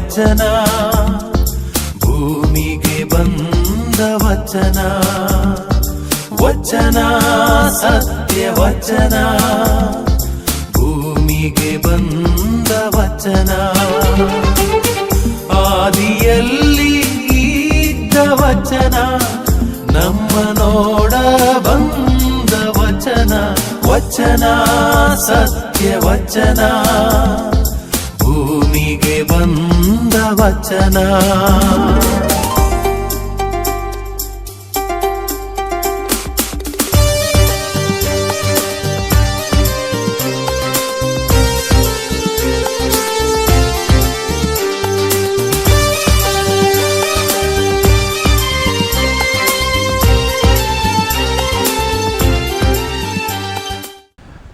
ವಚನ, ಭೂಮಿಗೆ ಬಂದ ವಚನ, ವಚನ ಸತ್ಯ ವಚನ, ಭೂಮಿಗೆ ಬಂದ ವಚನ. ಆದಿಯಲ್ಲಿ ಇದ್ದ ವಚನ, ನಮ್ಮ ನೋಡ ಬಂದ ವಚನ, ವಚನ ಸತ್ಯ ವಚನ, ಭೂಮಿಗೆ ಬಂದ ವಚನ.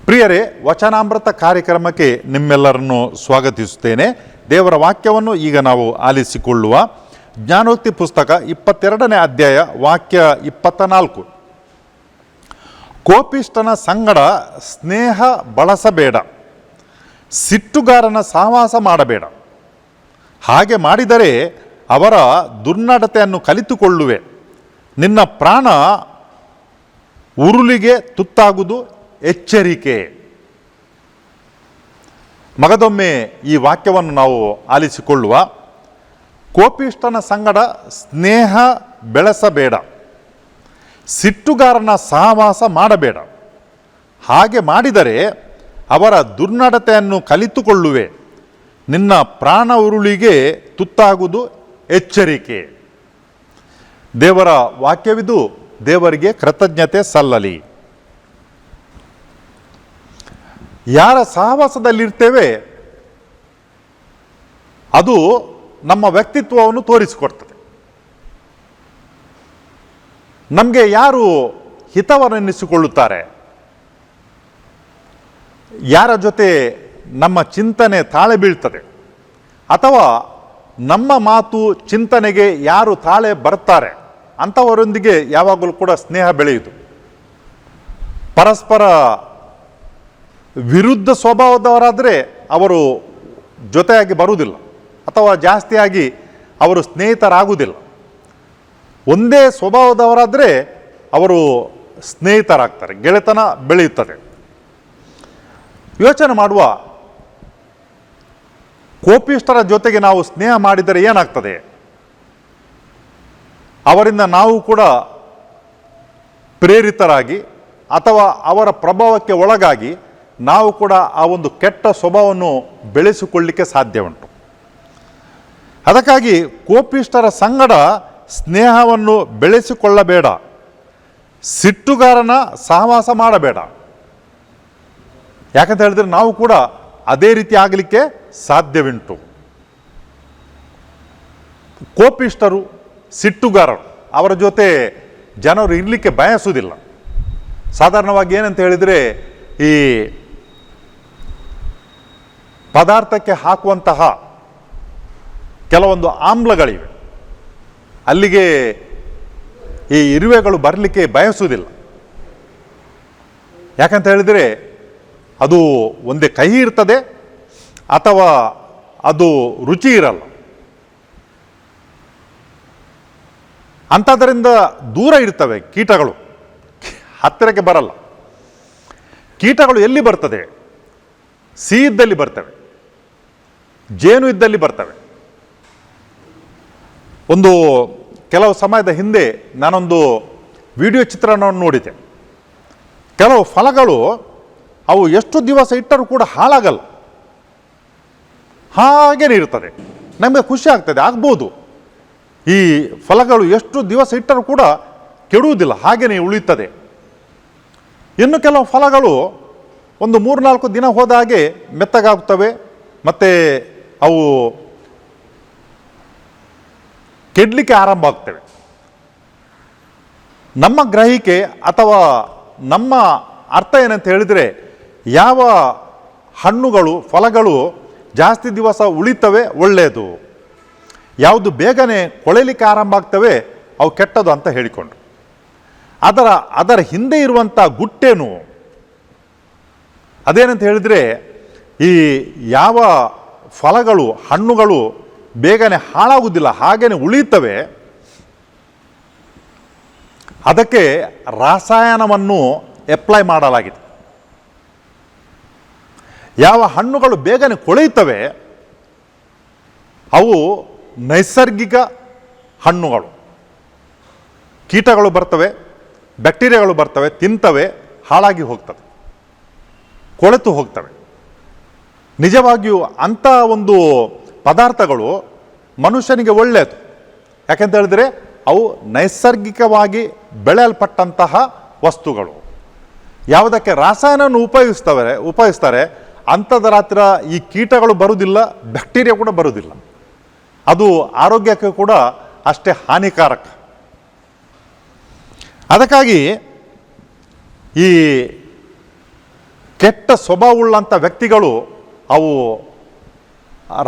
ಪ್ರಿಯರೇ, ವಚನಾಮೃತ ಕಾರ್ಯಕ್ರಮಕ್ಕೆ ನಿಮ್ಮೆಲ್ಲರನ್ನು ಸ್ವಾಗತಿಸುತ್ತೇನೆ. ದೇವರ ವಾಕ್ಯವನ್ನು ಈಗ ನಾವು ಆಲಿಸಿಕೊಳ್ಳುವ ಜ್ಞಾನೋಕ್ತಿ ಪುಸ್ತಕ 22ನೇ ಅಧ್ಯಾಯ ವಾಕ್ಯ 24. ಕೋಪಿಷ್ಠನ ಸಂಗಡ ಸ್ನೇಹ ಬಳಸಬೇಡ, ಸಿಟ್ಟುಗಾರನ ಸಹವಾಸ ಮಾಡಬೇಡ. ಹಾಗೆ ಮಾಡಿದರೆ ಅವರ ದುರ್ನಡತೆಯನ್ನು ಕಲಿತುಕೊಳ್ಳುವೆ. ನಿನ್ನ ಪ್ರಾಣ ಉರುಲಿಗೆ ತುತ್ತಾಗುವುದು ಎಚ್ಚರಿಕೆ. ಮಗದೊಮ್ಮೆ ಈ ವಾಕ್ಯವನ್ನು ನಾವು ಆಲಿಸಿಕೊಳ್ಳುವ. ಕೋಪಿಷ್ಠನ ಸಂಗಡ ಸ್ನೇಹ ಬೆಳೆಸಬೇಡ, ಸಿಟ್ಟುಗಾರನ ಸಹವಾಸ ಮಾಡಬೇಡ. ಹಾಗೆ ಮಾಡಿದರೆ ಅವರ ದುರ್ನಡತೆಯನ್ನು ಕಲಿತುಕೊಳ್ಳುವೆ. ನಿನ್ನ ಪ್ರಾಣ ಉರುಳಿಗೆ ತುತ್ತಾಗುವುದು ಎಚ್ಚರಿಕೆ. ದೇವರ ವಾಕ್ಯವಿದು. ದೇವರಿಗೆ ಕೃತಜ್ಞತೆ ಸಲ್ಲಲಿ. ಯಾರ ಸಹವಾಸದಲ್ಲಿರ್ತೇವೆ ಅದು ನಮ್ಮ ವ್ಯಕ್ತಿತ್ವವನ್ನು ತೋರಿಸಿಕೊಡ್ತದೆ. ನಮಗೆ ಯಾರು ಹಿತವನ್ನೆನಿಸಿಕೊಳ್ಳುತ್ತಾರೆ, ಯಾರ ಜೊತೆ ನಮ್ಮ ಚಿಂತನೆ ತಾಳೆ ಬೀಳ್ತದೆ, ಅಥವಾ ನಮ್ಮ ಮಾತು ಚಿಂತನೆಗೆ ಯಾರು ತಾಳೆ ಬರ್ತಾರೆ ಅಂಥವರೊಂದಿಗೆ ಯಾವಾಗಲೂ ಕೂಡ ಸ್ನೇಹ ಬೆಳೆಯುವುದು. ಪರಸ್ಪರ ವಿರುದ್ಧ ಸ್ವಭಾವದವರಾದರೆ ಅವರು ಜೊತೆಯಾಗಿ ಬರುವುದಿಲ್ಲ, ಅಥವಾ ಜಾಸ್ತಿಯಾಗಿ ಅವರು ಸ್ನೇಹಿತರಾಗುವುದಿಲ್ಲ. ಒಂದೇ ಸ್ವಭಾವದವರಾದರೆ ಅವರು ಸ್ನೇಹಿತರಾಗ್ತಾರೆ, ಗೆಳೆತನ ಬೆಳೆಯುತ್ತದೆ. ಯೋಚನೆ ಮಾಡುವ, ಕೋಪಿಷ್ಠರ ಜೊತೆಗೆ ನಾವು ಸ್ನೇಹ ಮಾಡಿದರೆ ಏನಾಗ್ತದೆ? ಅವರಿಂದ ನಾವು ಕೂಡ ಪ್ರೇರಿತರಾಗಿ ಅಥವಾ ಅವರ ಪ್ರಭಾವಕ್ಕೆ ಒಳಗಾಗಿ ನಾವು ಕೂಡ ಆ ಒಂದು ಕೆಟ್ಟ ಸ್ವಭಾವವನ್ನು ಬೆಳೆಸಿಕೊಳ್ಳಲಿಕ್ಕೆ ಸಾಧ್ಯ ಉಂಟು. ಅದಕ್ಕಾಗಿ ಕೋಪಿಷ್ಠರ ಸಂಗಡ ಸ್ನೇಹವನ್ನು ಬೆಳೆಸಿಕೊಳ್ಳಬೇಡ, ಸಿಟ್ಟುಗಾರನ ಸಹವಾಸ ಮಾಡಬೇಡ. ಯಾಕಂತ ಹೇಳಿದ್ರೆ ನಾವು ಕೂಡ ಅದೇ ರೀತಿ ಆಗಲಿಕ್ಕೆ ಸಾಧ್ಯವುಂಟು. ಕೋಪಿಷ್ಠರು, ಸಿಟ್ಟುಗಾರರು, ಅವರ ಜೊತೆ ಜನರು ಇರಲಿಕ್ಕೆ ಬಯಸುವುದಿಲ್ಲ. ಸಾಧಾರಣವಾಗಿ ಏನಂತ ಹೇಳಿದರೆ, ಈ ಪದಾರ್ಥಕ್ಕೆ ಹಾಕುವಂತಹ ಕೆಲವೊಂದು ಆಮ್ಲಗಳಿವೆ, ಅಲ್ಲಿಗೆ ಈ ಇರುವೆಗಳು ಬರಲಿಕ್ಕೆ ಬಯಸುವುದಿಲ್ಲ. ಯಾಕಂತ ಹೇಳಿದರೆ ಅದು ಒಂದೇ ಕಹಿ ಇರ್ತದೆ ಅಥವಾ ಅದು ರುಚಿ ಇರಲ್ಲ. ಅಂಥದ್ದರಿಂದ ದೂರ ಇರ್ತವೆ ಕೀಟಗಳು, ಹತ್ತಿರಕ್ಕೆ ಬರಲ್ಲ. ಕೀಟಗಳು ಎಲ್ಲಿ ಬರ್ತದೆ? ಸಿಹಿ ಇದ್ದಲ್ಲಿ ಬರ್ತವೆ, ಜೇನು ಇದ್ದಲ್ಲಿ ಬರ್ತವೆ. ಒಂದು ಕೆಲವು ಸಮಯದ ಹಿಂದೆ ನಾನೊಂದು ವಿಡಿಯೋ ಚಿತ್ರಣವನ್ನು ನೋಡಿದೆ. ಕೆಲವು ಫಲಗಳು ಅವು ಎಷ್ಟು ದಿವಸ ಇಟ್ಟರೂ ಕೂಡ ಹಾಳಾಗಲ್ಲ, ಹಾಗೇನೆ ಇರ್ತದೆ. ನಮಗೆ ಖುಷಿ ಆಗ್ತದೆ, ಆಗ್ಬೋದು. ಈ ಫಲಗಳು ಎಷ್ಟು ದಿವಸ ಇಟ್ಟರೂ ಕೂಡ ಕೆಡುವುದಿಲ್ಲ, ಹಾಗೇನೆ ಉಳಿಯುತ್ತದೆ. ಇನ್ನು ಕೆಲವು ಫಲಗಳು ಒಂದು 3-4 ದಿನ ಹೋದ ಹಾಗೆ ಮೆತ್ತಗಾಗುತ್ತವೆ, ಮತ್ತು ಅವು ಕೆಡಲಿಕ್ಕೆ ಆರಂಭ ಆಗ್ತವೆ. ನಮ್ಮ ಗ್ರಹಿಕೆ ಅಥವಾ ನಮ್ಮ ಅರ್ಥ ಏನಂತ ಹೇಳಿದರೆ, ಯಾವ ಹಣ್ಣುಗಳು ಫಲಗಳು ಜಾಸ್ತಿ ದಿವಸ ಉಳಿತವೆ ಒಳ್ಳೆಯದು, ಯಾವುದು ಬೇಗನೆ ಕೊಳೆಯಲಿಕ್ಕೆ ಆರಂಭ ಆಗ್ತವೆ ಅವು ಕೆಟ್ಟದು ಅಂತ ಹೇಳಿಕೊಂಡು. ಅದರ ಹಿಂದೆ ಇರುವಂಥ ಗುಟ್ಟೇನು ಅದೇನಂತ ಹೇಳಿದರೆ, ಈ ಯಾವ ಫಲಗಳು ಹಣ್ಣುಗಳು ಬೇಗನೆ ಹಾಳಾಗುವುದಿಲ್ಲ, ಹಾಗೇನೆ ಉಳಿಯುತ್ತವೆ. ಅದಕ್ಕೆ ರಾಸಾಯನವನ್ನು ಅಪ್ಲೈ ಮಾಡಲಾಗಿದೆ. ಯಾವ ಹಣ್ಣುಗಳು ಬೇಗನೆ ಕೊಳೆಯುತ್ತವೆ ಅವು ನೈಸರ್ಗಿಕ ಹಣ್ಣುಗಳು. ಕೀಟಗಳು ಬರ್ತವೆ, ಬ್ಯಾಕ್ಟೀರಿಯಾಗಳು ಬರ್ತವೆ, ತಿಂತವೆ, ಹಾಳಾಗಿ ಹೋಗ್ತವೆ, ಕೊಳೆತು ಹೋಗ್ತವೆ. ನಿಜವಾಗಿಯೂ ಅಂಥ ಒಂದು ಪದಾರ್ಥಗಳು ಮನುಷ್ಯನಿಗೆ ಒಳ್ಳೆಯದು. ಯಾಕೆಂತ ಹೇಳಿದರೆ ಅವು ನೈಸರ್ಗಿಕವಾಗಿ ಬೆಳೆಯಲ್ಪಟ್ಟಂತಹ ವಸ್ತುಗಳು. ಯಾವುದಕ್ಕೆ ರಾಸಾಯನವನ್ನು ಉಪಯೋಗಿಸ್ತಾರೆ ಅಂಥದ್ದರ ಹತ್ತಿರ ಈ ಕೀಟಗಳು ಬರುವುದಿಲ್ಲ, ಬ್ಯಾಕ್ಟೀರಿಯಾ ಕೂಡ ಬರುವುದಿಲ್ಲ. ಅದು ಆರೋಗ್ಯಕ್ಕೆ ಕೂಡ ಅಷ್ಟೇ ಹಾನಿಕಾರಕ. ಅದಕ್ಕಾಗಿ ಈ ಕೆಟ್ಟ ಸ್ವಭಾವವುಳ್ಳಂಥ ವ್ಯಕ್ತಿಗಳು ಅವು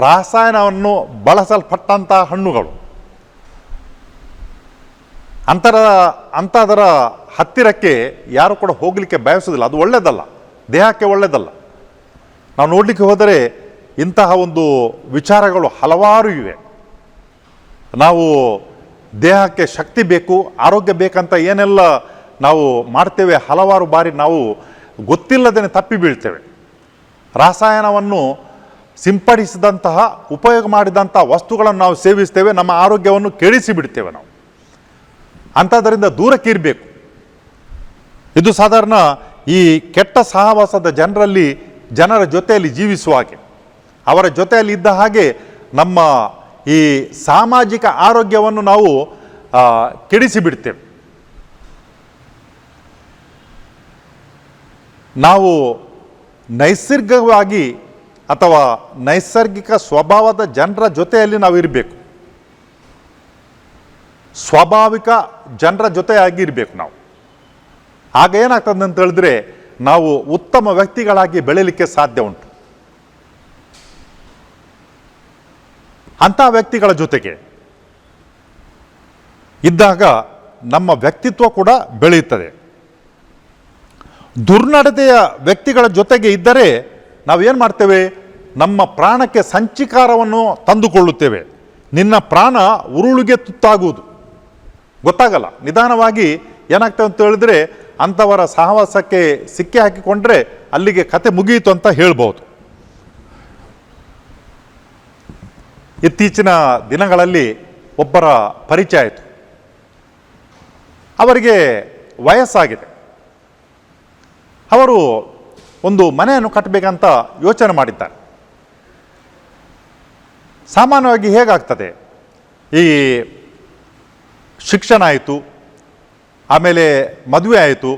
ರಾಸಾಯನವನ್ನು ಬಳಸಲ್ಪಟ್ಟಂಥ ಹಣ್ಣುಗಳು. ಅಂಥದರ ಹತ್ತಿರಕ್ಕೆ ಯಾರು ಕೂಡ ಹೋಗಲಿಕ್ಕೆ ಬಯಸೋದಿಲ್ಲ. ಅದು ಒಳ್ಳೆಯದಲ್ಲ, ದೇಹಕ್ಕೆ ಒಳ್ಳೆಯದಲ್ಲ. ನಾವು ನೋಡಲಿಕ್ಕೆ ಹೋದರೆ ಇಂತಹ ಒಂದು ವಿಚಾರಗಳು ಹಲವಾರು ಇವೆ. ನಾವು ದೇಹಕ್ಕೆ ಶಕ್ತಿ ಬೇಕು, ಆರೋಗ್ಯ ಬೇಕಂತ ಏನೆಲ್ಲ ನಾವು ಮಾಡ್ತೇವೆ, ಹಲವಾರು ಬಾರಿ ನಾವು ಗೊತ್ತಿಲ್ಲದೇ ತಪ್ಪಿ ಬೀಳ್ತೇವೆ. ರಾಸಾಯನವನ್ನು ಸಿಂಪಡಿಸಿದಂತಹ ಉಪಯೋಗ ಮಾಡಿದಂತಹ ವಸ್ತುಗಳನ್ನು ನಾವು ಸೇವಿಸ್ತೇವೆ, ನಮ್ಮ ಆರೋಗ್ಯವನ್ನು ಕೆಡಿಸಿ ಬಿಡ್ತೇವೆ. ನಾವು ಅಂಥದ್ದರಿಂದ ದೂರಕ್ಕಿರಬೇಕು. ಇದು ಸಾಧಾರಣ ಈ ಕೆಟ್ಟ ಸಹವಾಸದ ಜನರ ಜೊತೆಯಲ್ಲಿ ಜೀವಿಸುವ ಹಾಗೆ, ಅವರ ಜೊತೆಯಲ್ಲಿ ಇದ್ದ ಹಾಗೆ ನಮ್ಮ ಈ ಸಾಮಾಜಿಕ ಆರೋಗ್ಯವನ್ನು ನಾವು ಕೆಡಿಸಿ ಬಿಡ್ತೇವೆ. ನಾವು ನೈಸರ್ಗಿಕವಾಗಿ ಅಥವಾ ನೈಸರ್ಗಿಕ ಸ್ವಭಾವದ ಜನರ ಜೊತೆಯಲ್ಲಿ ನಾವು ಇರಬೇಕು. ಸ್ವಾಭಾವಿಕ ಜನರ ಜೊತೆಯಾಗಿ ಇರಬೇಕು ನಾವು. ಆಗ ಏನಾಗ್ತದೆ ಅಂತ ಹೇಳಿದ್ರೆ ನಾವು ಉತ್ತಮ ವ್ಯಕ್ತಿಗಳಾಗಿ ಬೆಳೀಲಿಕ್ಕೆ ಸಾಧ್ಯ ಉಂಟು. ಅಂಥ ವ್ಯಕ್ತಿಗಳ ಜೊತೆಗೆ ಇದ್ದಾಗ ನಮ್ಮ ವ್ಯಕ್ತಿತ್ವ ಕೂಡ ಬೆಳೆಯುತ್ತದೆ. ದುರ್ನಡತೆಯ ವ್ಯಕ್ತಿಗಳ ಜೊತೆಗೆ ಇದ್ದರೆ ನಾವೇನು ಮಾಡ್ತೇವೆ, ನಮ್ಮ ಪ್ರಾಣಕ್ಕೆ ಸಂಚಿಕಾರವನ್ನು ತಂದುಕೊಳ್ಳುತ್ತೇವೆ. ನಿನ್ನ ಪ್ರಾಣ ಉರುಳಿಗೆ ತುತ್ತಾಗುವುದು ಗೊತ್ತಾಗಲ್ಲ. ನಿಧಾನವಾಗಿ ಏನಾಗ್ತದೆ ಅಂತ ಹೇಳಿದ್ರೆ ಅಂಥವರ ಸಹವಾಸಕ್ಕೆ ಸಿಕ್ಕಿ ಹಾಕಿಕೊಂಡ್ರೆ ಅಲ್ಲಿಗೆ ಕತೆ ಮುಗಿಯಿತು ಅಂತ ಹೇಳ್ಬೋದು. ಇತ್ತೀಚಿನ ದಿನಗಳಲ್ಲಿ ಒಬ್ಬರ ಪರಿಚಯ ಆಯಿತು. ಅವರಿಗೆ ವಯಸ್ಸಾಗಿದೆ. ಅವರು ಒಂದು ಮನೆಯನ್ನು ಕಟ್ಟಬೇಕಂತ ಯೋಚನೆ ಮಾಡಿದ್ದಾರೆ. ಸಾಮಾನ್ಯವಾಗಿ ಹೇಗಾಗ್ತದೆ, ಈ ಶಿಕ್ಷಣ ಆಯಿತು, ಆಮೇಲೆ ಮದುವೆ ಆಯಿತು,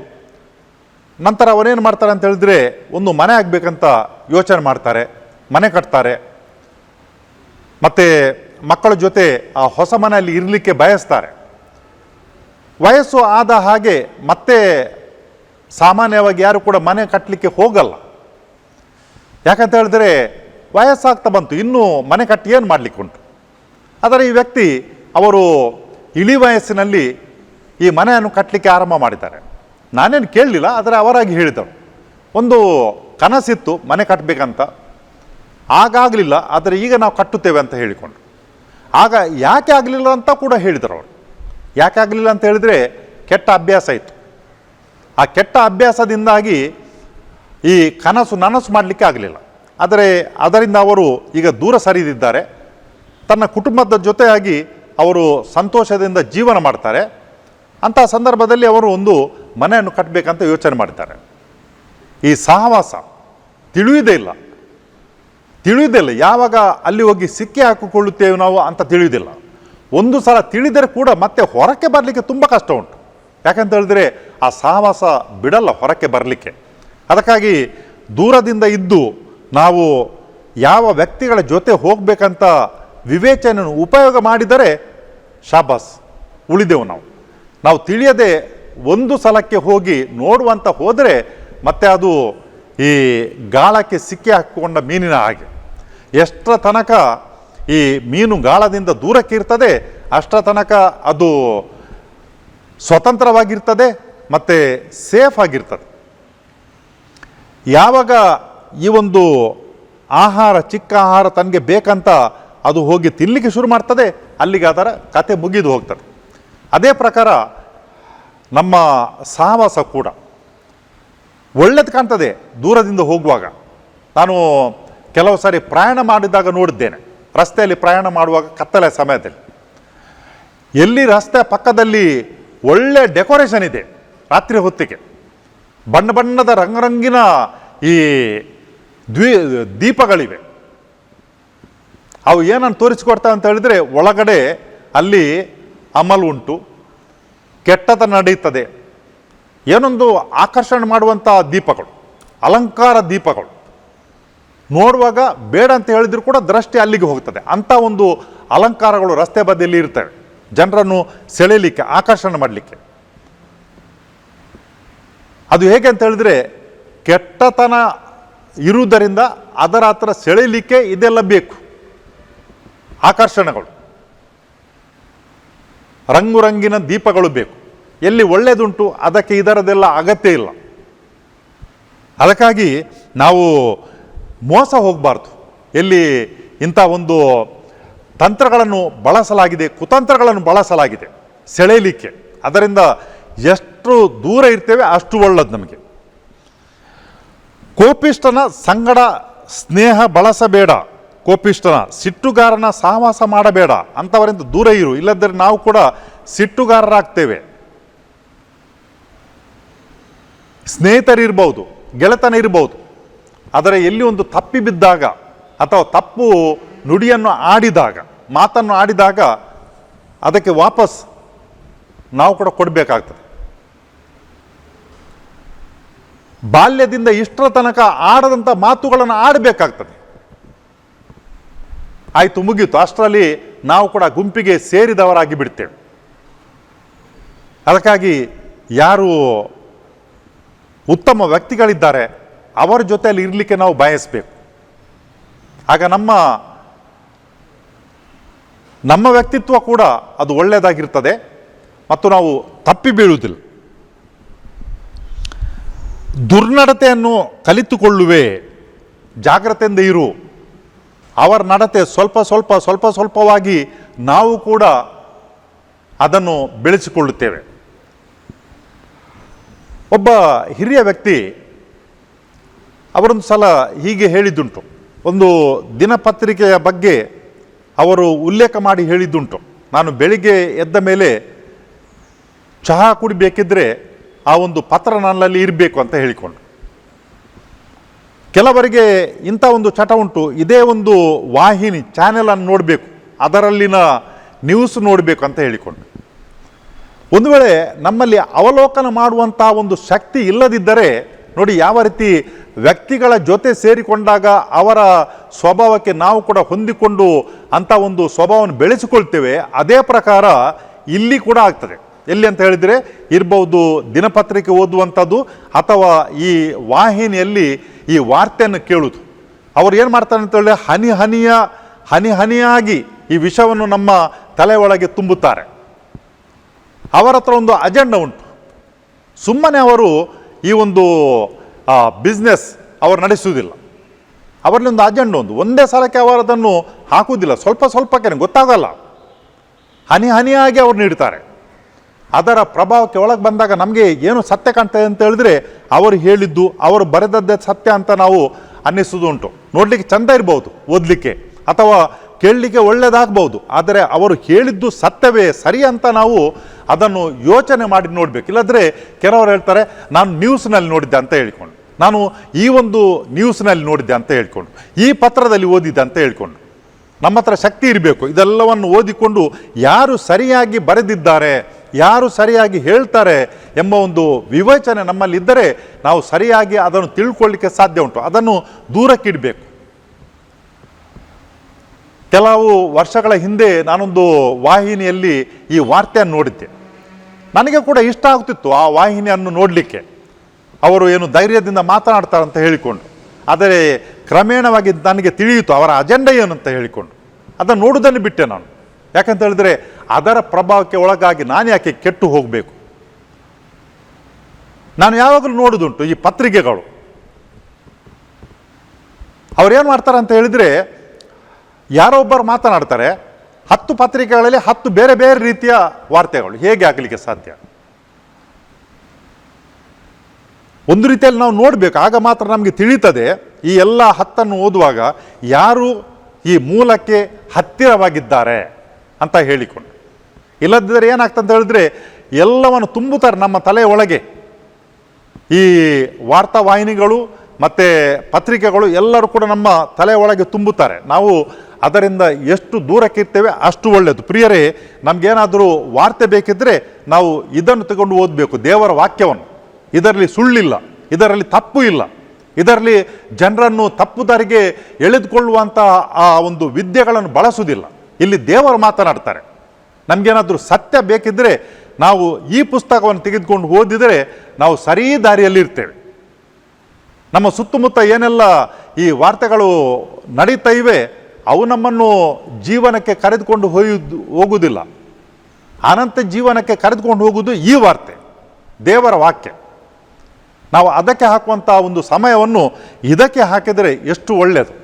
ನಂತರ ಅವರೇನು ಮಾಡ್ತಾರೆ ಅಂತ ಹೇಳಿದ್ರೆ ಒಂದು ಮನೆ ಆಗಬೇಕಂತ ಯೋಚನೆ ಮಾಡ್ತಾರೆ, ಮನೆ ಕಟ್ತಾರೆ, ಮತ್ತು ಮಕ್ಕಳ ಜೊತೆ ಆ ಹೊಸ ಮನೆಯಲ್ಲಿ ಇರಲಿಕ್ಕೆ ಬಯಸ್ತಾರೆ. ವಯಸ್ಸು ಆದ ಹಾಗೆ ಮತ್ತೆ ಸಾಮಾನ್ಯವಾಗಿ ಯಾರು ಕೂಡ ಮನೆ ಕಟ್ಟಲಿಕ್ಕೆ ಹೋಗಲ್ಲ. ಯಾಕಂತ ಹೇಳಿದ್ರೆ ವಯಸ್ಸಾಗ್ತಾ ಬಂತು, ಇನ್ನೂ ಮನೆ ಕಟ್ಟಿ ಏನು ಮಾಡಲಿಕ್ಕೆ ಉಂಟು. ಆದರೆ ಈ ವ್ಯಕ್ತಿ ಅವರು ಇಳಿ ವಯಸ್ಸಿನಲ್ಲಿ ಈ ಮನೆಯನ್ನು ಕಟ್ಟಲಿಕ್ಕೆ ಆರಂಭ ಮಾಡಿದ್ದಾರೆ. ನಾನೇನು ಕೇಳಲಿಲ್ಲ, ಆದರೆ ಅವರಾಗಿ ಹೇಳಿದರು. ಒಂದು ಕನಸಿತ್ತು ಮನೆ ಕಟ್ಟಬೇಕಂತ, ಆಗಾಗಲಿಲ್ಲ, ಆದರೆ ಈಗ ನಾವು ಕಟ್ಟುತ್ತೇವೆ ಅಂತ ಹೇಳಿಕೊಂಡು. ಆಗ ಯಾಕೆ ಆಗಲಿಲ್ಲ ಅಂತ ಕೂಡ ಹೇಳಿದರು ಅವರು. ಯಾಕೆ ಆಗಲಿಲ್ಲ ಅಂತ ಹೇಳಿದರೆ ಕೆಟ್ಟ ಅಭ್ಯಾಸ ಇತ್ತು. ಆ ಕೆಟ್ಟ ಅಭ್ಯಾಸದಿಂದಾಗಿ ಈ ನನಸು ಮಾಡಲಿಕ್ಕೆ ಆಗಲಿಲ್ಲ. ಆದರೆ ಅದರಿಂದ ಅವರು ಈಗ ದೂರ ಸರಿದಿದ್ದಾರೆ. ತನ್ನ ಕುಟುಂಬದ ಜೊತೆಯಾಗಿ ಅವರು ಸಂತೋಷದಿಂದ ಜೀವನ ಮಾಡ್ತಾರೆ. ಅಂಥ ಸಂದರ್ಭದಲ್ಲಿ ಅವರು ಒಂದು ಮನೆಯನ್ನು ಕಟ್ಟಬೇಕಂತ ಯೋಚನೆ ಮಾಡ್ತಾರೆ. ಈ ಸಹವಾಸ ತಿಳಿಯುವುದೇ ಇಲ್ಲ. ಯಾವಾಗ ಅಲ್ಲಿ ಹೋಗಿ ಸಿಕ್ಕಿ ಹಾಕಿಕೊಳ್ಳುತ್ತೇವೆ ನಾವು ಅಂತ ತಿಳಿಯುವುದಿಲ್ಲ. ಒಂದು ಸಲ ತಿಳಿದರೆ ಕೂಡ ಮತ್ತೆ ಹೊರಕ್ಕೆ ಬರಲಿಕ್ಕೆ ತುಂಬ ಕಷ್ಟ ಉಂಟು. ಯಾಕಂತ ಹೇಳಿದ್ರೆ ಆ ಸಹವಾಸ ಬಿಡಲ್ಲ ಹೊರಕ್ಕೆ ಬರಲಿಕ್ಕೆ. ಅದಕ್ಕಾಗಿ ದೂರದಿಂದ ಇದ್ದು ನಾವು ಯಾವ ವ್ಯಕ್ತಿಗಳ ಜೊತೆ ಹೋಗಬೇಕಂತ ವಿವೇಚನೆಯನ್ನು ಉಪಯೋಗ ಮಾಡಿದರೆ ಶಾಬಾಸ್, ಉಳಿದೆವು ನಾವು ತಿಳಿಯದೆ ಒಂದು ಸಲಕ್ಕೆ ಹೋಗಿ ನೋಡುವಂತ ಹೋದರೆ ಮತ್ತೆ ಅದು ಈ ಗಾಳಕ್ಕೆ ಸಿಕ್ಕಿ ಹಾಕಿಕೊಂಡ ಮೀನಿನ ಹಾಗೆ. ಎಷ್ಟರ ತನಕ ಈ ಮೀನು ಗಾಳದಿಂದ ದೂರಕ್ಕೆ ಇರ್ತದೆ ಅಷ್ಟರ ತನಕ ಅದು ಸ್ವತಂತ್ರವಾಗಿರ್ತದೆ ಮತ್ತು ಸೇಫ್ ಆಗಿರ್ತದೆ. ಯಾವಾಗ ಈ ಒಂದು ಆಹಾರ, ಚಿಕ್ಕ ಆಹಾರ ತನಗೆ ಬೇಕಂತ ಅದು ಹೋಗಿ ತಿನ್ನಲಿಕ್ಕೆ ಶುರು ಮಾಡ್ತದೆ, ಅಲ್ಲಿಗೆ ಅದರ ಕತೆ ಮುಗಿದು ಹೋಗ್ತದೆ. ಅದೇ ಪ್ರಕಾರ ನಮ್ಮ ಸಹವಾಸ ಕೂಡ ಒಳ್ಳೇದು ಕಾಣ್ತದೆ ದೂರದಿಂದ ಹೋಗುವಾಗ. ನಾನು ಕೆಲವು ಸಾರಿ ಪ್ರಯಾಣ ಮಾಡಿದಾಗ ನೋಡಿದ್ದೇನೆ, ರಸ್ತೆಯಲ್ಲಿ ಪ್ರಯಾಣ ಮಾಡುವಾಗ ಕತ್ತಲೆ ಸಮಯದಲ್ಲಿ ಎಲ್ಲಿ ರಸ್ತೆ ಪಕ್ಕದಲ್ಲಿ ಒಳ್ಳೆ ಡೆಕೋರೇಷನ್ ಇದೆ, ರಾತ್ರಿ ಹೊತ್ತಿಗೆ ಬಣ್ಣ ಬಣ್ಣದ ರಂಗರಂಗಿನ ಈ ದೀಪಗಳಿವೆ. ಅವು ಏನನ್ನು ತೋರಿಸಿಕೊಡ್ತಾವೆ ಅಂತ ಹೇಳಿದರೆ, ಒಳಗಡೆ ಅಲ್ಲಿ ಅಮಲು ಉಂಟು, ಕೆಟ್ಟತನ ನಡೀತದೆ, ಏನೊಂದು ಆಕರ್ಷಣೆ ಮಾಡುವಂಥ ದೀಪಗಳು, ಅಲಂಕಾರ ದೀಪಗಳು. ನೋಡುವಾಗ ಬೇಡ ಅಂತ ಹೇಳಿದ್ರು ಕೂಡ ದೃಷ್ಟಿ ಅಲ್ಲಿಗೆ ಹೋಗ್ತದೆ. ಅಂಥ ಒಂದು ಅಲಂಕಾರಗಳು ರಸ್ತೆ ಬದಿಯಲ್ಲಿ ಇರ್ತವೆ, ಜನರನ್ನು ಸೆಳೆಯಲಿಕ್ಕೆ, ಆಕರ್ಷಣೆ ಮಾಡಲಿಕ್ಕೆ. ಅದು ಹೇಗೆ ಅಂತ ಹೇಳಿದ್ರೆ, ಕೆಟ್ಟತನ ಇರುವುದರಿಂದ ಅದರ ಹತ್ರ ಸೆಳೆಯಲಿಕ್ಕೆ ಇದೆಲ್ಲ ಬೇಕು, ಆಕರ್ಷಣೆಗಳು, ರಂಗುರಂಗಿನ ದೀಪಗಳು ಬೇಕು. ಎಲ್ಲಿ ಒಳ್ಳೆಯದುಂಟು ಅದಕ್ಕೆ ಇದರದೆಲ್ಲ ಅಗತ್ಯ ಇಲ್ಲ. ಅದಕ್ಕಾಗಿ ನಾವು ಮೋಸ ಹೋಗಬಾರ್ದು. ಎಲ್ಲಿ ಇಂಥ ಒಂದು ತಂತ್ರಗಳನ್ನು ಬಳಸಲಾಗಿದೆ, ಕುತಂತ್ರಗಳನ್ನು ಬಳಸಲಾಗಿದೆ ಸೆಳೆಯಲಿಕ್ಕೆ, ಅದರಿಂದ ಎಷ್ಟು ದೂರ ಇರ್ತೇವೆ ಅಷ್ಟು ಒಳ್ಳೆಯದು ನಮಗೆ. ಕೋಪಿಷ್ಠನ ಸಂಗಡ ಸ್ನೇಹ ಬಳಸಬೇಡ, ಕೋಪಿಷ್ಠನ ಸಿಟ್ಟುಗಾರನ ಸಹವಾಸ ಮಾಡಬೇಡ, ಅಂಥವರಿಂದ ದೂರ ಇರು, ಇಲ್ಲದ್ರೆ ನಾವು ಕೂಡ ಸಿಟ್ಟುಗಾರರಾಗ್ತೇವೆ. ಸ್ನೇಹಿತರಿರ್ಬೋದು, ಗೆಳೆತನ ಇರ್ಬೋದು, ಆದರೆ ಎಲ್ಲಿ ಒಂದು ತಪ್ಪಿ ಬಿದ್ದಾಗ ಅಥವಾ ತಪ್ಪು ನುಡಿಯನ್ನು ಆಡಿದಾಗ, ಮಾತನ್ನು ಆಡಿದಾಗ ಅದಕ್ಕೆ ವಾಪಸ್ ನಾವು ಕೂಡ ಕೊಡಬೇಕಾಗ್ತದೆ. ಬಾಲ್ಯದಿಂದ ಇಷ್ಟರ ತನಕ ಆಡದಂಥ ಮಾತುಗಳನ್ನು ಆಡಬೇಕಾಗ್ತದೆ. ಆಯಿತು, ಮುಗೀತು, ಅಷ್ಟರಲ್ಲಿ ನಾವು ಕೂಡ ಗುಂಪಿಗೆ ಸೇರಿದವರಾಗಿ ಬಿಡ್ತೇವೆ. ಅದಕ್ಕಾಗಿ ಯಾರು ಉತ್ತಮ ವ್ಯಕ್ತಿಗಳಿದ್ದಾರೆ ಅವರ ಜೊತೆಯಲ್ಲಿ ಇರಲಿಕ್ಕೆ ನಾವು ಬಯಸಬೇಕು. ಆಗ ನಮ್ಮ ವ್ಯಕ್ತಿತ್ವ ಕೂಡ ಅದು ಒಳ್ಳೆಯದಾಗಿರ್ತದೆ ಮತ್ತು ನಾವು ತಪ್ಪಿ ಬೀಳುವುದಿಲ್ಲ. ದುರ್ನಡತೆಯನ್ನು ಕಲಿತುಕೊಳ್ಳುವೆ, ಜಾಗ್ರತೆಯಿಂದ ಇರು. ಅವರ ನಡತೆ ಸ್ವಲ್ಪ ಸ್ವಲ್ಪವಾಗಿ ನಾವು ಕೂಡ ಅದನ್ನು ಬೆಳೆಸಿಕೊಳ್ಳುತ್ತೇವೆ. ಒಬ್ಬ ಹಿರಿಯ ವ್ಯಕ್ತಿ ಅವರೊಂದು ಸಲ ಹೀಗೆ ಹೇಳಿದ್ದುಂಟು. ಒಂದು ದಿನಪತ್ರಿಕೆಯ ಬಗ್ಗೆ ಅವರು ಉಲ್ಲೇಖ ಮಾಡಿ ಹೇಳಿದ್ದುಂಟು, ನಾನು ಬೆಳಿಗ್ಗೆ ಎದ್ದ ಮೇಲೆ ಚಹಾ ಕುಡಿಬೇಕಿದ್ರೆ ಆ ಒಂದು ಪತ್ರ ನನ್ನಲ್ಲಿ ಇರಬೇಕು ಅಂತ ಹೇಳಿಕೊಂಡು. ಕೆಲವರಿಗೆ ಇಂಥ ಒಂದು ಚಟ ಉಂಟು, ಇದೇ ಒಂದು ವಾಹಿನಿ ಚಾನೆಲನ್ನು ನೋಡಬೇಕು, ಅದರಲ್ಲಿನ ನ್ಯೂಸ್ ನೋಡಬೇಕು ಅಂತ ಹೇಳಿಕೊಂಡು. ಒಂದು ವೇಳೆ ನಮ್ಮಲ್ಲಿ ಅವಲೋಕನ ಮಾಡುವಂಥ ಒಂದು ಶಕ್ತಿ ಇಲ್ಲದಿದ್ದರೆ ನೋಡಿ, ಯಾವ ರೀತಿ ವ್ಯಕ್ತಿಗಳ ಜೊತೆ ಸೇರಿಕೊಂಡಾಗ ಅವರ ಸ್ವಭಾವಕ್ಕೆ ನಾವು ಕೂಡ ಹೊಂದಿಕೊಂಡು ಅಂಥ ಒಂದು ಸ್ವಭಾವವನ್ನು ಬೆಳೆಸಿಕೊಳ್ತೇವೆ, ಅದೇ ಪ್ರಕಾರ ಇಲ್ಲಿ ಕೂಡ ಆಗ್ತದೆ. ಎಲ್ಲಿ ಅಂತ ಹೇಳಿದರೆ ಇರ್ಬೋದು ದಿನಪತ್ರಿಕೆ ಓದುವಂಥದ್ದು ಅಥವಾ ಈ ವಾಹಿನಿಯಲ್ಲಿ ಈ ವಾರ್ತೆಯನ್ನು ಕೇಳುವುದು. ಅವ್ರು ಏನು ಮಾಡ್ತಾರೆ ಅಂತ ಹೇಳಿದ್ರೆ ಹನಿ ಹನಿಯಾಗಿ ಈ ವಿಷಯವನ್ನು ನಮ್ಮ ತಲೆ ಒಳಗೆ ತುಂಬುತ್ತಾರೆ. ಅವರ ಹತ್ರ ಒಂದು ಅಜೆಂಡಾ ಉಂಟು. ಸುಮ್ಮನೆ ಅವರು ಈ ಒಂದು ಬಿಸ್ನೆಸ್ ಅವರು ನಡೆಸುವುದಿಲ್ಲ. ಅವರಲ್ಲಿ ಒಂದು ಅಜೆಂಡಾ ಒಂದೇ ಸಲಕ್ಕೆ ಅವರದನ್ನು ಹಾಕುವುದಿಲ್ಲ, ಸ್ವಲ್ಪಕ್ಕೆ ಗೊತ್ತಾಗಲ್ಲ, ಹನಿಯಾಗಿ ಅವ್ರು ನೀಡ್ತಾರೆ. ಅದರ ಪ್ರಭಾವಕ್ಕೆ ಒಳಗೆ ಬಂದಾಗ ನಮಗೆ ಏನು ಸತ್ಯ ಕಾಣ್ತದೆ ಅಂತ ಹೇಳಿದ್ರೆ ಅವರು ಹೇಳಿದ್ದು, ಅವರು ಬರೆದದ್ದೇ ಸತ್ಯ ಅಂತ ನಾವು ಅನ್ನಿಸೋದು ಉಂಟು. ನೋಡಲಿಕ್ಕೆ ಚಂದ ಇರ್ಬೋದು, ಓದಲಿಕ್ಕೆ ಅಥವಾ ಕೇಳಲಿಕ್ಕೆ ಒಳ್ಳೆಯದಾಗ್ಬೋದು, ಆದರೆ ಅವರು ಹೇಳಿದ್ದು ಸತ್ಯವೇ ಸರಿ ಅಂತ ನಾವು ಅದನ್ನು ಯೋಚನೆ ಮಾಡಿ ನೋಡಬೇಕು. ಇಲ್ಲದ್ರೆ ಕೆಲವರು ಹೇಳ್ತಾರೆ ನಾನು ನ್ಯೂಸ್ನಲ್ಲಿ ನೋಡಿದ್ದೆ ಅಂತ ಹೇಳ್ಕೊಂಡು, ನಾನು ಈ ಒಂದು ನ್ಯೂಸ್ನಲ್ಲಿ ನೋಡಿದ್ದೆ ಅಂತ ಹೇಳ್ಕೊಂಡು, ಈ ಪತ್ರದಲ್ಲಿ ಓದಿದ್ದೆ ಅಂತ ಹೇಳ್ಕೊಂಡು. ನಮ್ಮ ಹತ್ರ ಶಕ್ತಿ ಇರಬೇಕು, ಇದೆಲ್ಲವನ್ನು ಓದಿಕೊಂಡು ಯಾರು ಸರಿಯಾಗಿ ಬರೆದಿದ್ದಾರೆ, ಯಾರು ಸರಿಯಾಗಿ ಹೇಳ್ತಾರೆ ಎಂಬ ಒಂದು ವಿವೇಚನೆ ನಮ್ಮಲ್ಲಿದ್ದರೆ ನಾವು ಸರಿಯಾಗಿ ಅದನ್ನು ತಿಳ್ಕೊಳ್ಳಿಕ್ಕೆ ಸಾಧ್ಯ ಉಂಟು. ಅದನ್ನು ದೂರಕ್ಕಿಡಬೇಕು. ಕೆಲವು ವರ್ಷಗಳ ಹಿಂದೆ ನಾನೊಂದು ವಾಹಿನಿಯಲ್ಲಿ ಈ ವಾರ್ತೆಯನ್ನು ನೋಡಿದ್ದೆ. ನನಗೆ ಕೂಡ ಇಷ್ಟ ಆಗ್ತಿತ್ತು ಆ ವಾಹಿನಿಯನ್ನು ನೋಡಲಿಕ್ಕೆ. ಅವರು ಏನು ಧೈರ್ಯದಿಂದ ಮಾತನಾಡ್ತಾರೆ ಅಂತ ಹೇಳಿಕೊಂಡು, ಆದರೆ ಕ್ರಮೇಣವಾಗಿ ನನಗೆ ತಿಳಿಯಿತು ಅವರ ಅಜೆಂಡಾ ಏನು ಅಂತ ಹೇಳಿಕೊಂಡು ಅದನ್ನು ನೋಡುವುದನ್ನು ಬಿಟ್ಟೆ ನಾನು. ಯಾಕಂತ ಹೇಳಿದ್ರೆ ಅದರ ಪ್ರಭಾವಕ್ಕೆ ಒಳಗಾಗಿ ನಾನು ಯಾಕೆ ಕೆಟ್ಟು ಹೋಗಬೇಕು. ನಾನು ಯಾವಾಗಲೂ ನೋಡುವುದುಂಟು ಈ ಪತ್ರಿಕೆಗಳು, ಅವ್ರೇನು ಮಾಡ್ತಾರೆ ಅಂತ ಹೇಳಿದರೆ ಯಾರೊಬ್ಬರು ಮಾತನಾಡ್ತಾರೆ, 10 ಪತ್ರಿಕೆಗಳಲ್ಲಿ 10 ಬೇರೆ ಬೇರೆ ರೀತಿಯ ವಾರ್ತೆಗಳು ಹೇಗೆ ಆಗಲಿಕ್ಕೆ ಸಾಧ್ಯ? ಒಂದು ರೀತಿಯಲ್ಲಿ ನಾವು ನೋಡಬೇಕು, ಆಗ ಮಾತ್ರ ನಮಗೆ ತಿಳಿಯುತ್ತದೆ ಈ ಎಲ್ಲ 10 ಓದುವಾಗ ಯಾರು ಈ ಮೂಲಕ್ಕೆ ಹತ್ತಿರವಾಗಿದ್ದಾರೆ ಅಂತ ಹೇಳಿಕೊಂಡು. ಇಲ್ಲದಿದ್ದರೆ ಏನಾಗ್ತಂತ ಹೇಳಿದ್ರೆ ಎಲ್ಲವನ್ನು ತುಂಬುತ್ತಾರೆ ನಮ್ಮ ತಲೆಯ ಒಳಗೆ. ಈ ವಾರ್ತಾವಾಹಿನಿಗಳು ಮತ್ತು ಪತ್ರಿಕೆಗಳು ಎಲ್ಲರೂ ಕೂಡ ನಮ್ಮ ತಲೆಯ ಒಳಗೆ ತುಂಬುತ್ತಾರೆ. ನಾವು ಅದರಿಂದ ಎಷ್ಟು ದೂರಕ್ಕಿರ್ತೇವೆ ಅಷ್ಟು ಒಳ್ಳೆಯದು. ಪ್ರಿಯರೇ, ನಮಗೇನಾದರೂ ವಾರ್ತೆ ಬೇಕಿದ್ದರೆ ನಾವು ಇದನ್ನು ತಗೊಂಡು ಓದಬೇಕು, ದೇವರ ವಾಕ್ಯವನ್ನು. ಇದರಲ್ಲಿ ಸುಳ್ಳಿಲ್ಲ, ಇದರಲ್ಲಿ ತಪ್ಪು ಇಲ್ಲ, ಇದರಲ್ಲಿ ಜನರನ್ನು ತಪ್ಪು ದಾರಿಗೆ ಎಳೆದುಕೊಳ್ಳುವಂಥ ಆ ಒಂದು ವಿದ್ಯೆಗಳನ್ನು ಬಳಸುವುದಿಲ್ಲ. ಇಲ್ಲಿ ದೇವರು ಮಾತನಾಡ್ತಾರೆ. ನಮಗೇನಾದರೂ ಸತ್ಯ ಬೇಕಿದ್ದರೆ ನಾವು ಈ ಪುಸ್ತಕವನ್ನು ತೆಗೆದುಕೊಂಡು ಓದಿದರೆ ನಾವು ಸರಿ ದಾರಿಯಲ್ಲಿರ್ತೇವೆ. ನಮ್ಮ ಸುತ್ತಮುತ್ತ ಏನೆಲ್ಲ ಈ ವಾರ್ತೆಗಳು ನಡೀತಾ ಇವೆ ಅವು ನಮ್ಮನ್ನು ಜೀವನಕ್ಕೆ ಕರೆದುಕೊಂಡು ಹೋಗುವುದಿಲ್ಲ. ಅನಂತ ಜೀವನಕ್ಕೆ ಕರೆದುಕೊಂಡು ಹೋಗುವುದು ಈ ವಾರ್ತೆ, ದೇವರ ವಾಕ್ಯ. ನಾವು ಅದಕ್ಕೆ ಹಾಕುವಂಥ ಒಂದು ಸಮಯವನ್ನು ಇದಕ್ಕೆ ಹಾಕಿದರೆ ಎಷ್ಟು ಒಳ್ಳೆಯದು.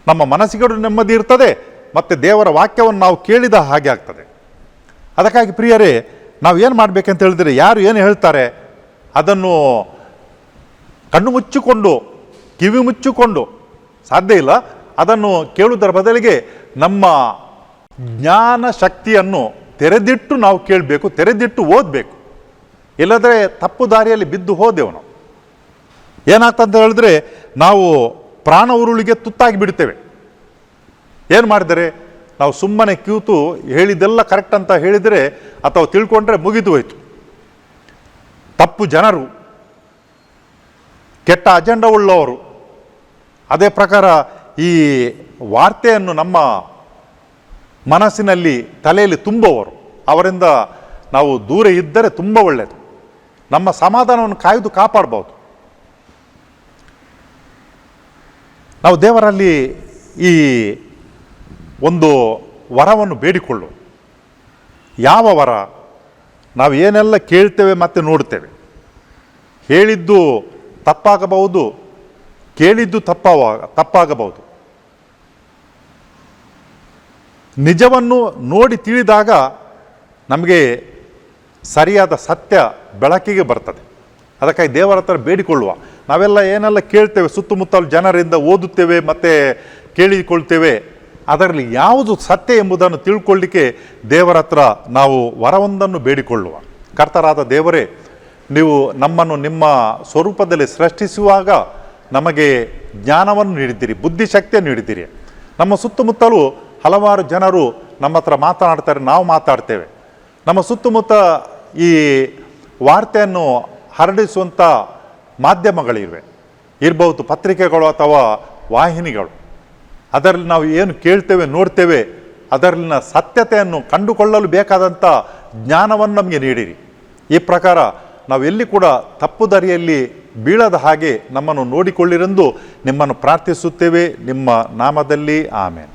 ನಮ್ಮ ಮನಸ್ಸಿಗೂ ನೆಮ್ಮದಿ ಇರ್ತದೆ ಮತ್ತು ದೇವರ ವಾಕ್ಯವನ್ನು ನಾವು ಕೇಳಿದ ಹಾಗೆ ಆಗ್ತದೆ. ಅದಕ್ಕಾಗಿ ಪ್ರಿಯರೇ, ನಾವು ಏನು ಮಾಡಬೇಕಂತ ಹೇಳಿದರೆ, ಯಾರು ಏನು ಹೇಳ್ತಾರೆ ಅದನ್ನು ಕಣ್ಣು ಮುಚ್ಚಿಕೊಂಡು ಕಿವಿ ಮುಚ್ಚಿಕೊಂಡು ಸಾಧ್ಯ ಇಲ್ಲ. ಅದನ್ನು ಕೇಳುವುದರ ಬದಲಿಗೆ ನಮ್ಮ ಜ್ಞಾನ ಶಕ್ತಿಯನ್ನು ತೆರೆದಿಟ್ಟು ನಾವು ಕೇಳಬೇಕು, ತೆರೆದಿಟ್ಟು ಓದಬೇಕು. ಇಲ್ಲದ್ರೆ ತಪ್ಪು ದಾರಿಯಲ್ಲಿ ಬಿದ್ದು ಹೋದೆವು. ನಾವು ಏನಾಗ್ತಂತ ಹೇಳಿದ್ರೆ ನಾವು ಪ್ರಾಣ ಉರುಳಿಗೆ ತುತ್ತಾಗಿ ಬಿಡ್ತೇವೆ. ಏನು ಮಾಡಿದರೆ ನಾವು ಸುಮ್ಮನೆ ಕೂತು ಹೇಳಿದ್ದೆಲ್ಲ ಕರೆಕ್ಟ್ ಅಂತ ಹೇಳಿದರೆ ಅಥವಾ ತಿಳ್ಕೊಂಡ್ರೆ ಮುಗಿದು ಹೋಯ್ತು. ತಪ್ಪು ಜನರು, ಕೆಟ್ಟ ಅಜೆಂಡಾ ಉಳ್ಳವರು, ಅದೇ ಪ್ರಕಾರ ಈ ವಾರ್ತೆಯನ್ನು ನಮ್ಮ ಮನಸ್ಸಿನಲ್ಲಿ ತಲೆಯಲ್ಲಿ ತುಂಬುವವರು, ಅವರಿಂದ ನಾವು ದೂರ ಇದ್ದರೆ ತುಂಬ ಒಳ್ಳೆಯದು. ನಮ್ಮ ಸಮಾಧಾನವನ್ನು ಕಾಪಾಡ್ಬೋದು. ನಾವು ದೇವರಲ್ಲಿ ಈ ಒಂದು ವರವನ್ನು ಬೇಡಿಕೊಳ್ಳು. ಯಾವ ವರ? ನಾವು ಏನೆಲ್ಲ ಕೇಳ್ತೇವೆ ಮತ್ತು ನೋಡ್ತೇವೆ. ಹೇಳಿದ್ದು ತಪ್ಪಾಗಬಹುದು, ಕೇಳಿದ್ದು ತಪ್ಪಾಗಬಹುದು. ನಿಜವನ್ನು ನೋಡಿ ತಿಳಿದಾಗ ನಮಗೆ ಸರಿಯಾದ ಸತ್ಯ ಬೆಳಕಿಗೆ ಬರ್ತದೆ. ಅದಕ್ಕಾಗಿ ದೇವರ ಹತ್ರ ಬೇಡಿಕೊಳ್ಳುವ. ನಾವೆಲ್ಲ ಏನೆಲ್ಲ ಕೇಳ್ತೇವೆ, ಸುತ್ತಮುತ್ತಲ ಜನರಿಂದ ಓದುತ್ತೇವೆ ಮತ್ತು ಕೇಳಿಕೊಳ್ತೇವೆ, ಅದರಲ್ಲಿ ಯಾವುದು ಸತ್ಯ ಎಂಬುದನ್ನು ತಿಳ್ಕೊಳ್ಳಿಕ್ಕೆ ದೇವರ ಹತ್ರ ನಾವು ವರವೊಂದನ್ನು ಬೇಡಿಕೊಳ್ಳುವ. ಕರ್ತರಾದ ದೇವರೇ, ನೀವು ನಮ್ಮನ್ನು ನಿಮ್ಮ ಸ್ವರೂಪದಲ್ಲಿ ಸೃಷ್ಟಿಸುವಾಗ ನಮಗೆ ಜ್ಞಾನವನ್ನು ನೀಡಿದ್ದೀರಿ, ಬುದ್ಧಿಶಕ್ತಿಯನ್ನು ನೀಡಿದ್ದೀರಿ. ನಮ್ಮ ಸುತ್ತಮುತ್ತಲೂ ಹಲವಾರು ಜನರು ನಮ್ಮ ಹತ್ರ ಮಾತನಾಡ್ತಾರೆ, ನಾವು ಮಾತಾಡ್ತೇವೆ. ನಮ್ಮ ಸುತ್ತಮುತ್ತ ಈ ವಾರ್ತೆಯನ್ನು ಹರಡಿಸುವಂಥ ಮಾಧ್ಯಮಗಳಿವೆ, ಇರಬಹುದು ಪತ್ರಿಕೆಗಳು ಅಥವಾ ವಾಹಿನಿಗಳು. ಅದರಲ್ಲಿ ನಾವು ಏನು ಕೇಳ್ತೇವೆ ನೋಡ್ತೇವೆ ಅದರಲ್ಲಿನ ಸತ್ಯತೆಯನ್ನು ಕಂಡುಕೊಳ್ಳಲು ಬೇಕಾದಂಥ ಜ್ಞಾನವನ್ನು ನಮಗೆ ನೀಡಿರಿ. ಈ ಪ್ರಕಾರ ನಾವು ಎಲ್ಲಿ ಕೂಡ ತಪ್ಪು ದಾರಿಯಲ್ಲಿ ಬೀಳದ ಹಾಗೆ ನಮ್ಮನ್ನು ನೋಡಿಕೊಳ್ಳಿರೆಂದು ನಿಮ್ಮನ್ನು ಪ್ರಾರ್ಥಿಸುತ್ತೇವೆ. ನಿಮ್ಮ ನಾಮದಲ್ಲಿ ಆಮೇನ್.